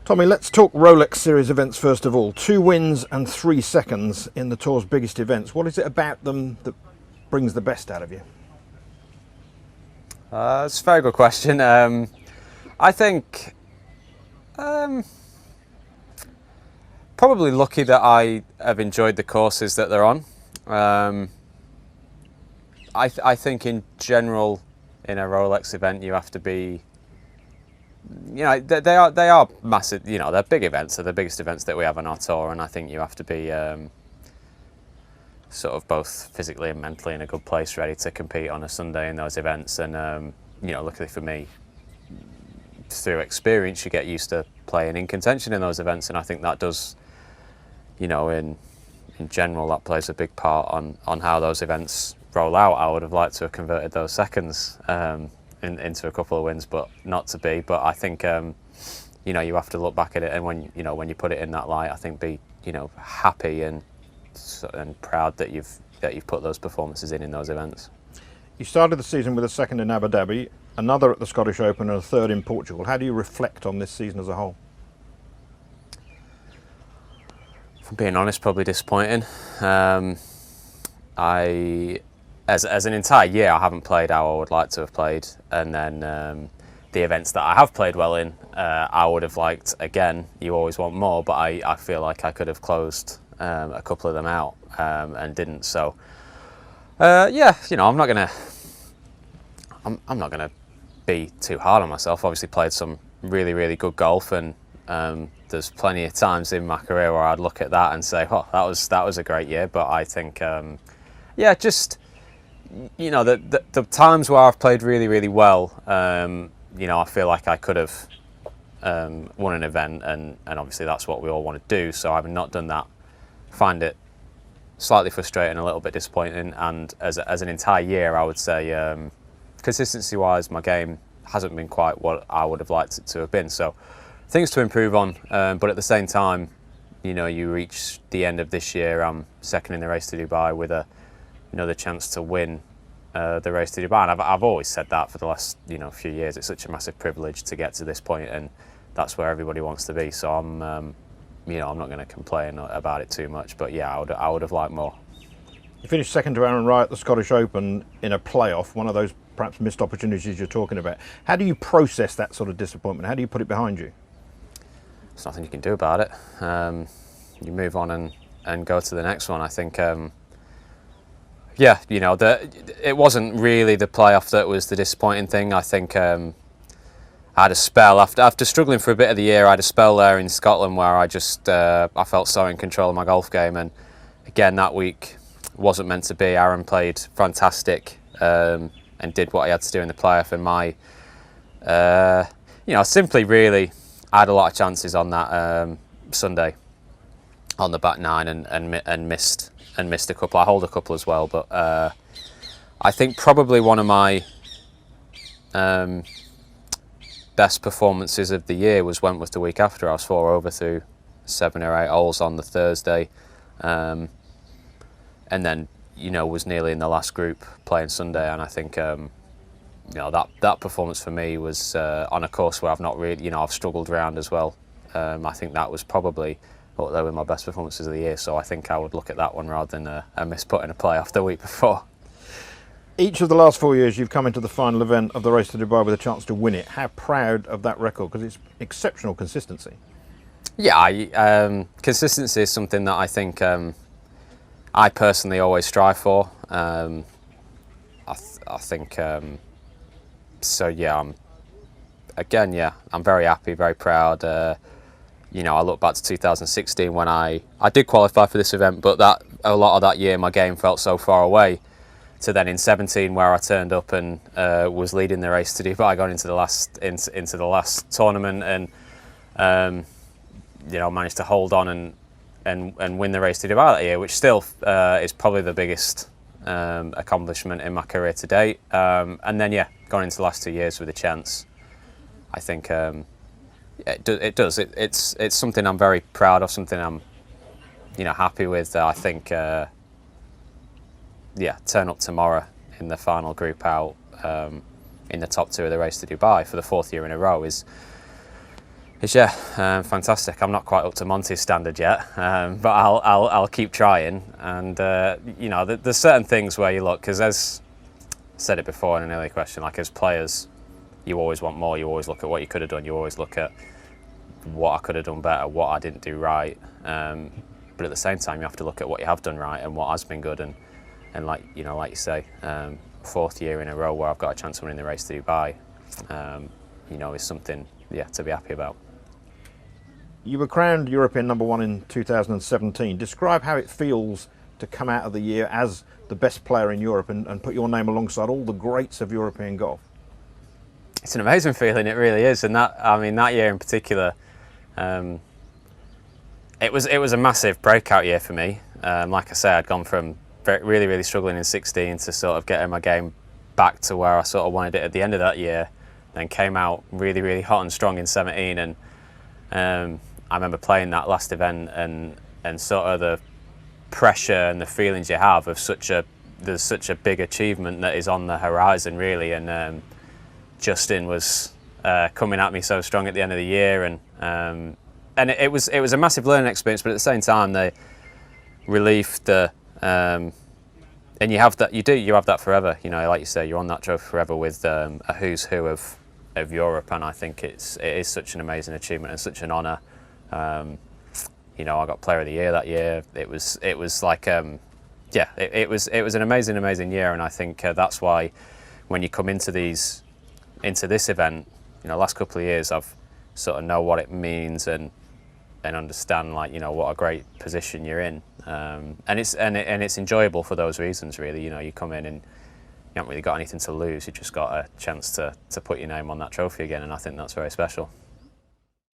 Tommy, let's talk Rolex Series events first of all. 2 wins and 3 seconds in the tour's biggest events. What is it about them that brings the best out of you? It's a very good question. I think probably lucky that I have enjoyed the courses that they're on. I think in general, in a Rolex event, you have to be, they are massive. They're big events. They're the biggest events that we have on our tour, and I think you have to be sort of both physically and mentally in a good place, ready to compete on a Sunday in those events. And luckily for me, through experience, you get used to playing in contention in those events, and I think that does, in general, that plays a big part on how those events roll out. I would have liked to have converted those seconds into a couple of wins, but not to be. But I think you have to look back at it, and when you put it in that light, I think be happy and proud that you've put those performances in those events. You started the season with a second in Abu Dhabi, another at the Scottish Open, and a third in Portugal. How do you reflect on this season as a whole? If I'm being honest, probably disappointing. As an entire year, I haven't played how I would like to have played, and then the events that I have played well in, I would have liked. Again, you always want more, but I feel like I could have closed a couple of them out and didn't. So I'm not gonna be too hard on myself. Obviously, played some really, really good golf, and there's plenty of times in my career where I'd look at that and say, "Oh, that was a great year." But I think, the times where I've played really, really well, I feel like I could have won an event, and obviously that's what we all want to do. So I've not done that. Find it slightly frustrating, a little bit disappointing, and as an entire year, I would say, consistency-wise, my game hasn't been quite what I would have liked it to have been. So things to improve on, but at the same time, you reach the end of this year. I'm second in the race to Dubai with another chance to win the race to Dubai, and I've always said that for the last few years. It's such a massive privilege to get to this point, and that's where everybody wants to be. So I'm not going to complain about it too much, but yeah, I would have liked more. You finished second to Aaron Rai at the Scottish Open in a playoff, one of those perhaps missed opportunities you're talking about. How do you process that sort of disappointment? How do you put it behind you? There's nothing you can do about it. You move on and go to the next one. I think, it wasn't really the playoff that was the disappointing thing. I think I had a spell after struggling for a bit of the year. I had a spell there in Scotland where I just I felt so in control of my golf game, and again that week wasn't meant to be. Aaron played fantastic and did what he had to do in the playoff, and simply really I had a lot of chances on that Sunday on the back nine and missed a couple. I hold a couple as well, but I think probably one of my best performances of the year was Wentworth the week after. I was 4 over through 7 or 8 holes on the Thursday, and then was nearly in the last group playing Sunday. And I think that performance for me was on a course where I've not really I've struggled around as well. I think that was probably what they were my best performances of the year. So I think I would look at that one rather than a miss put in a playoff the week before. Each of the last 4 years, you've come into the final event of the race to Dubai with a chance to win it. How proud of that record? Because it's exceptional consistency. Yeah, consistency is something that I think I personally always strive for. I think so. Yeah, I'm very happy, very proud. I look back to 2016 when I did qualify for this event, but a lot of that year my game felt so far away. To then in 17 where I turned up and was leading the race to Dubai, going into the last tournament, and managed to hold on and win the race to Dubai that year, which still is probably the biggest accomplishment in my career to date. And then going into the last 2 years with a chance, I think it does. It's something I'm very proud of, something I'm happy with. I think. Turn up tomorrow in the final group out in the top 2 of the race to Dubai for the 4th year in a row is It's fantastic. I'm not quite up to Monty's standard yet, but I'll keep trying. And you know, there's certain things where you look, because as I said it before in an earlier question, like as players, you always want more. You always look at what you could have done. You always look at what I could have done better, what I didn't do right. But at the same time, you have to look at what you have done right and what has been good. And like you say, fourth year in a row where I've got a chance of winning the race to Dubai, you know, is something to be happy about. You were crowned European #1 in 2017. Describe how it feels to come out of the year as the best player in Europe and put your name alongside all the greats of European golf. It's an amazing feeling, it really is. And that year in particular, it was a massive breakout year for me. Like I say, I'd gone from really struggling in 16 to sort of getting my game back to where I sort of wanted it at the end of that year. Then came out really hot and strong in 17, and I remember playing that last event and sort of the pressure and the feelings you have of there's such a big achievement that is on the horizon, really. And Justin was coming at me so strong at the end of the year, and it was a massive learning experience. But at the same time, the relief, and you have that forever. You know, like you say, you're on that trophy forever with a who's who of Europe, and I think it is such an amazing achievement and such an honour. You know, I got Player of the Year that year. It was like it was an amazing year, and I think that's why when you come into this event, you know, last couple of years I've sort of know what it means and understand, like, you know, what a great position you're in, and it's enjoyable for those reasons, really. You know, you come in and you haven't really got anything to lose. You just got a chance to put your name on that trophy again, and I think that's very special.